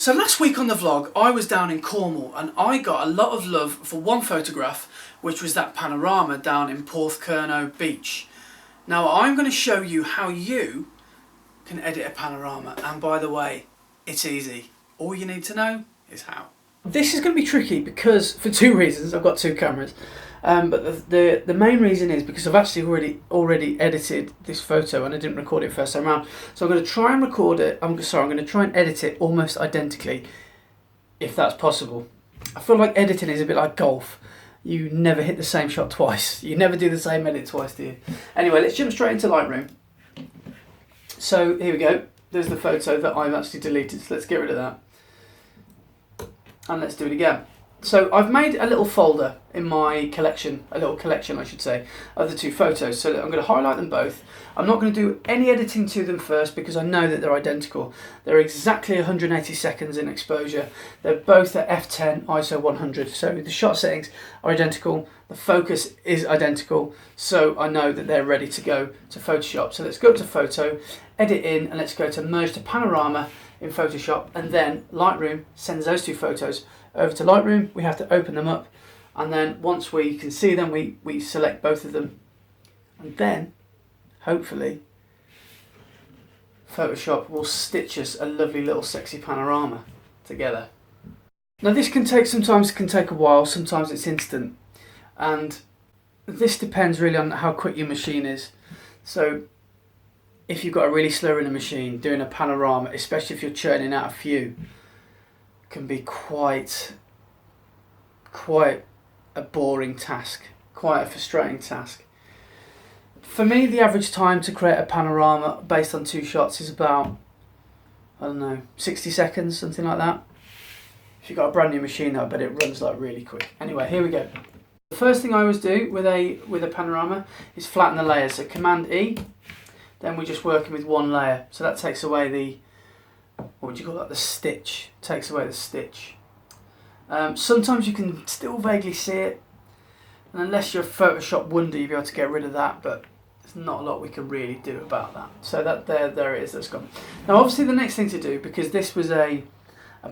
So last week on the vlog, I was down in Cornwall and I got a lot of love for one photograph, which was that panorama down in Porthcurno Beach. Now I'm going to show you how you can edit a panorama, and by the way, it's easy. All you need to know is how. This is going to be tricky because, for two reasons. I've got two cameras, but the main reason is because I've actually already edited this photo and I didn't record it first time around. So I'm going to try and record it. I'm going to try and edit it almost identically, if that's possible. I feel like editing is a bit like golf. You never hit the same shot twice. You never do the same edit twice, do you? Anyway, let's jump straight into Lightroom. So here we go. There's the photo that I've actually deleted. So let's get rid of that. And let's do it again. So I've made a little folder in my collection, a little collection I should say, of the two photos. So I'm going to highlight them both. I'm not going to do any editing to them first because I know that they're identical. They're exactly 180 seconds in exposure. They're both at f10 ISO 100. So the shot settings are identical. The focus is identical. So I know that they're ready to go to Photoshop. So let's go to Photo, Edit in, and let's go to Merge to Panorama in Photoshop, and then Lightroom sends those two photos over to Lightroom. We have to open them up, and then once we can see them, we select both of them, and then hopefully Photoshop will stitch us a lovely little sexy panorama together. Now this can take, sometimes can take a while, sometimes it's instant, and this depends really on how quick your machine is. So if you've got a really slow running machine, doing a panorama, especially if you're churning out a few, can be quite a boring task, quite a frustrating task. For me, the average time to create a panorama based on two shots is about, I don't know, 60 seconds, something like that. If you've got a brand new machine, I bet it runs like really quick. Anyway, here we go. The first thing I always do with a panorama is flatten the layers. So Command E. Then we're just working with one layer, so that takes away the, what would you call that, the stitch, takes away the stitch. Sometimes you can still vaguely see it, and unless you're a Photoshop wonder you'll be able to get rid of that, but there's not a lot we can really do about that. So that there it is, that's gone. Now obviously the next thing to do, because this was a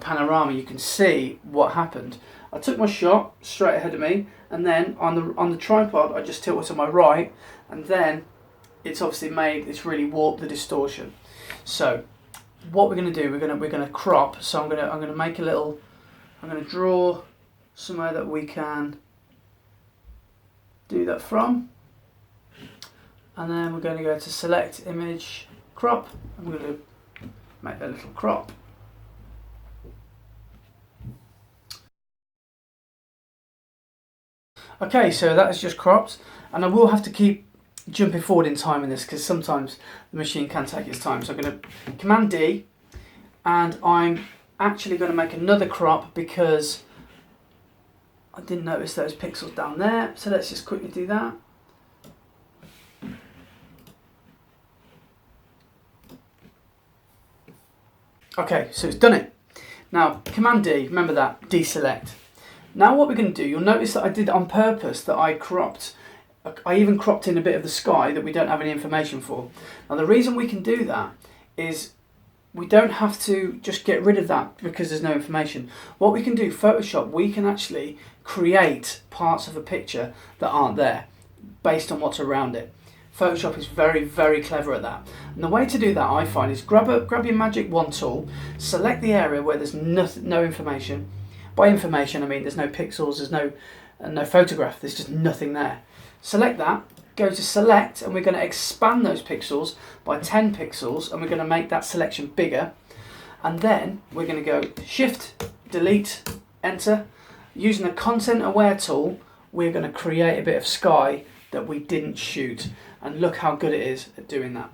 panorama, you can see what happened. I took my shot straight ahead of me, and then on the tripod I just tilted to my right, and then it's obviously it's really warped the distortion. So what we're going to do, we're going to crop. So I'm going to make a little, I'm going to draw somewhere that we can do that from, and then we're going to go to Select Image, Crop. I'm going to make a little crop. Okay, so that is just cropped, and I will have to keep jumping forward in time in this because sometimes the machine can take its time. So I'm going to Command D, and I'm actually going to make another crop because I didn't notice those pixels down there. So let's just quickly do that. Okay, so it's done it. Now Command D, remember that, deselect. Now what we're going to do, you'll notice that I did on purpose that I even cropped in a bit of the sky that we don't have any information for. Now the reason we can do that is we don't have to just get rid of that because there's no information. What we can do, Photoshop, we can actually create parts of a picture that aren't there based on what's around it. Photoshop is very, very clever at that. And the way to do that, I find, is grab your Magic Wand tool, select the area where there's no information. By information, I mean there's no pixels, there's no photograph, there's just nothing there. Select that, go to Select, and we're going to expand those pixels by 10 pixels, and we're going to make that selection bigger. And then we're going to go Shift, Delete, Enter. Using the Content Aware tool, we're going to create a bit of sky that we didn't shoot. And look how good it is at doing that.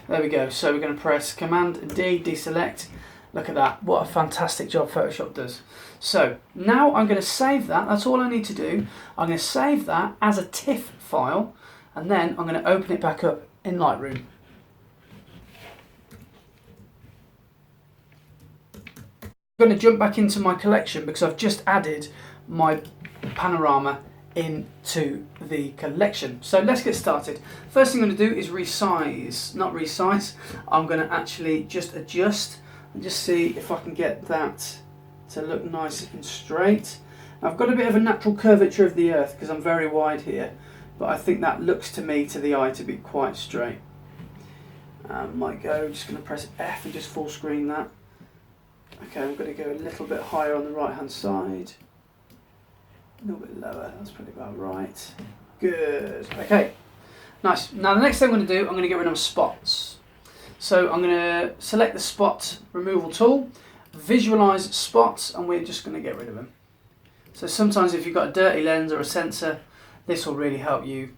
There we go. So we're going to press Command D, deselect. Look at that, what a fantastic job Photoshop does. So now I'm going to save that, that's all I need to do. I'm going to save that as a TIFF file, and then I'm going to open it back up in Lightroom. I'm going to jump back into my collection because I've just added my panorama into the collection. So let's get started. First thing I'm going to do is not resize. I'm going to actually just adjust and just see if I can get that to look nice and straight. I've got a bit of a natural curvature of the earth because I'm very wide here, but I think that looks to me, to the eye, to be quite straight. Might go, just going to press F and just full screen that. Okay, I'm going to go a little bit higher on the right hand side. A little bit lower, that's probably about right. Good, okay, nice. Now the next thing I'm going to do, I'm going to get rid of spots. So I'm going to select the spot removal tool, visualize spots, and we're just going to get rid of them. So sometimes if you've got a dirty lens or a sensor, this will really help you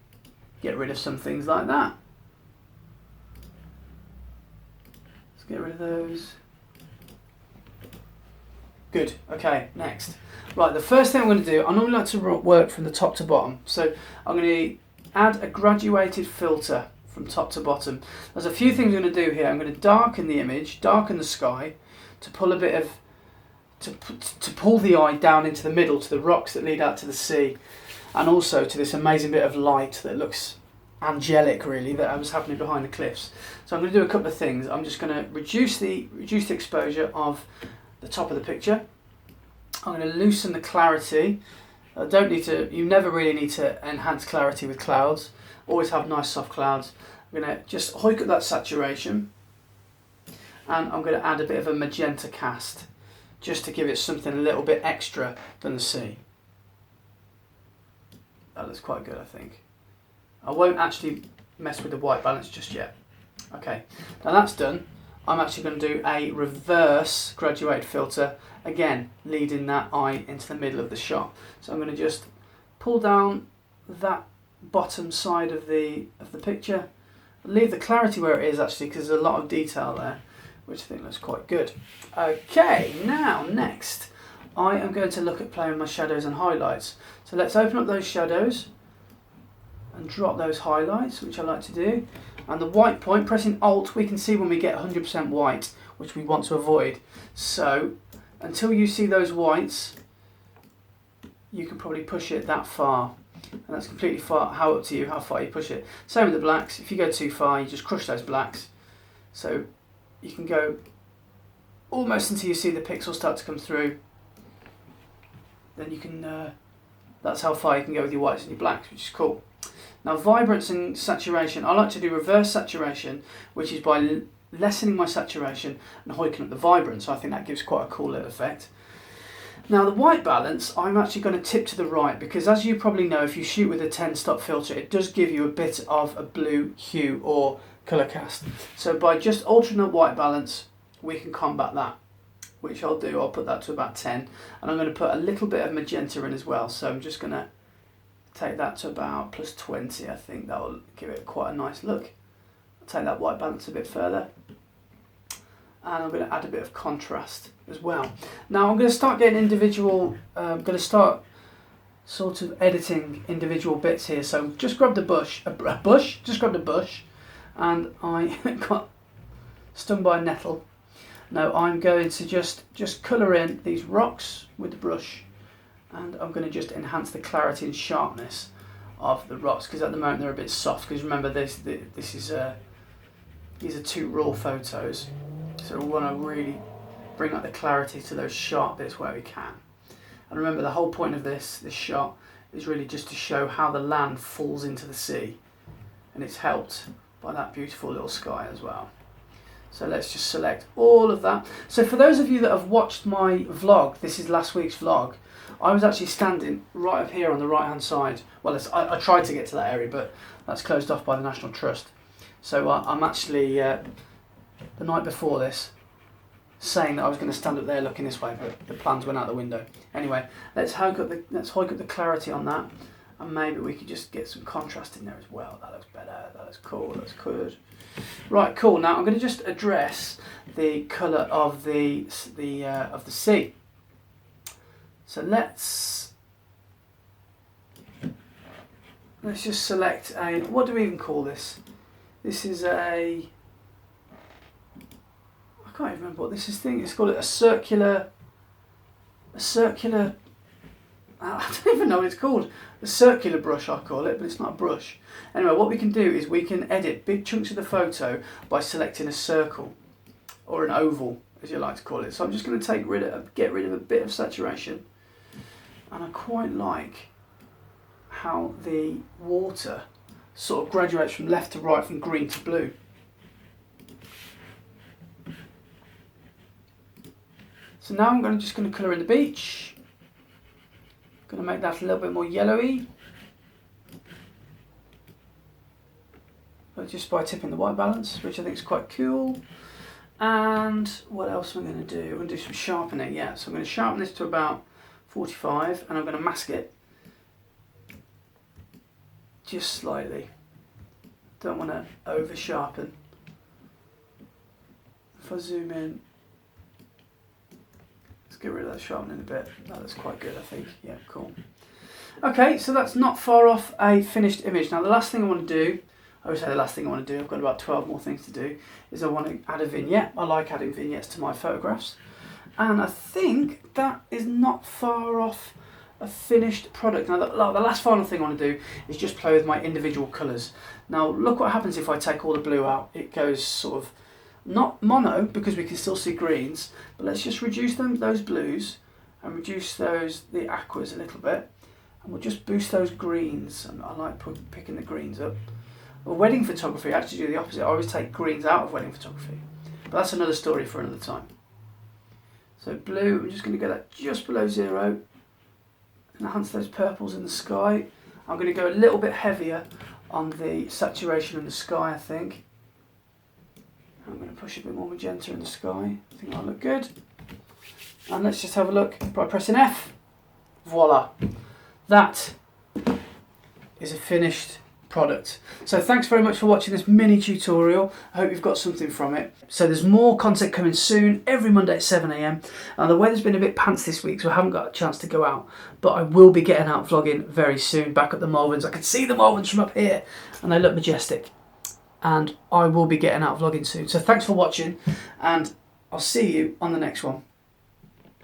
get rid of some things like that. Let's get rid of those. Good, okay, next. Right, the first thing I'm going to do, I normally like to work from the top to bottom. So I'm going to add a graduated filter from top to bottom. There's a few things I'm going to do here. I'm going to darken the image, darken the sky, to pull a bit of, to pull the eye down into the middle, to the rocks that lead out to the sea, and also to this amazing bit of light that looks angelic, really, that was happening behind the cliffs. So I'm going to do a couple of things. I'm just going to reduce the exposure of the top of the picture. I'm going to loosen the clarity. You never really need to enhance clarity with clouds. Always have nice soft clouds. I'm going to just hike up that saturation, and I'm going to add a bit of a magenta cast, just to give it something a little bit extra than the sea. That looks quite good, I think. I won't actually mess with the white balance just yet. Okay, now that's done. I'm actually going to do a reverse graduated filter, again leading that eye into the middle of the shot. So I'm going to just pull down that bottom side of the picture, leave the clarity where it is actually, because there's a lot of detail there, which I think looks quite good. Okay, now next I am going to look at playing with my shadows and highlights. So let's open up those shadows and drop those highlights, which I like to do. And the white point, pressing Alt, we can see when we get 100% white, which we want to avoid. So until you see those whites, you can probably push it that far. And that's completely up to you how far you push it. Same with the blacks. If you go too far, you just crush those blacks. So you can go almost until you see the pixels start to come through. Then you can, that's how far you can go with your whites and your blacks, which is cool. Now vibrance and saturation, I like to do reverse saturation, which is by lessening my saturation and hiking up the vibrance. So I think that gives quite a cool little effect. Now the white balance, I'm actually going to tip to the right, because as you probably know, if you shoot with a 10 stop filter, it does give you a bit of a blue hue or colour cast. So by just altering the white balance, we can combat that, which I'll do. I'll put that to about 10, and I'm going to put a little bit of magenta in as well. So I'm just going to take that to about plus 20. I think that will give it quite a nice look. I'll take that white balance a bit further, and I'm going to add a bit of contrast as well. Now I'm going to start getting individual, I'm going to start sort of editing individual bits here. So just grab the bush, just grabbed a bush, and I got stung by a nettle. Now I'm going to just colour in these rocks with the brush, and I'm going to just enhance the clarity and sharpness of the rocks, because at the moment they're a bit soft, because remember this is these are two raw photos, so we want to really bring up the clarity to those sharp bits where we can. And remember, the whole point of this shot is really just to show how the land falls into the sea, and it's helped by that beautiful little sky as well. So let's just select all of that. So for those of you that have watched my vlog, this is last week's vlog, I was actually standing right up here on the right hand side. Well, I tried to get to that area, but that's closed off by the National Trust. So I'm actually, the night before this, saying that I was going to stand up there looking this way, but the plans went out the window. Anyway, let's hike up the clarity on that, and maybe we could just get some contrast in there as well. That looks better, that looks cool, that's good. Right, cool. Now I'm going to just address the colour of the sea. So let's just select a, what do we even call this? This is a, I can't even remember what this is thing. It's called a circular I don't even know what it's called. The circular brush I call it, but it's not a brush. Anyway, what we can do is we can edit big chunks of the photo by selecting a circle or an oval, as you like to call it. So I'm just going to get rid of a bit of saturation, and I quite like how the water sort of graduates from left to right, from green to blue. So now I'm just going to colour in the beach. Going to make that a little bit more yellowy, but just by tipping the white balance, which I think is quite cool. And what else am I going to do? I'm going to do some sharpening. Yeah, so I'm going to sharpen this to about 45, and I'm going to mask it just slightly. Don't want to over sharpen. If I zoom in, get rid of that sharpening a bit. That looks quite good, I think. Yeah, cool. Okay, so that's not far off a finished image. Now the last thing I want to do, I always say the last thing I want to do, I've got about 12 more things to do, is I want to add a vignette. I like adding vignettes to my photographs. And I think that is not far off a finished product. Now the last final thing I want to do is just play with my individual colours. Now look what happens if I take all the blue out. It goes sort of not mono, because we can still see greens, but let's just reduce those blues and reduce the aquas a little bit, and we'll just boost those greens. And I like picking the greens up. Well, wedding photography, I actually do the opposite. I always take greens out of wedding photography, but that's another story for another time. So blue, I'm just going to get that just below 0, enhance those purples in the sky. I'm going to go a little bit heavier on the saturation in the sky, I think. I'm going to push a bit more magenta in the sky. I think that'll look good. And let's just have a look by pressing F. Voila. That is a finished product. So thanks very much for watching this mini tutorial. I hope you've got something from it. So there's more content coming soon, every Monday at 7 AM. The weather's been a bit pants this week, so I haven't got a chance to go out. But I will be getting out vlogging very soon, back at the Malverns. I can see the Malverns from up here, and they look majestic. And I will be getting out vlogging soon. So thanks for watching, and I'll see you on the next one.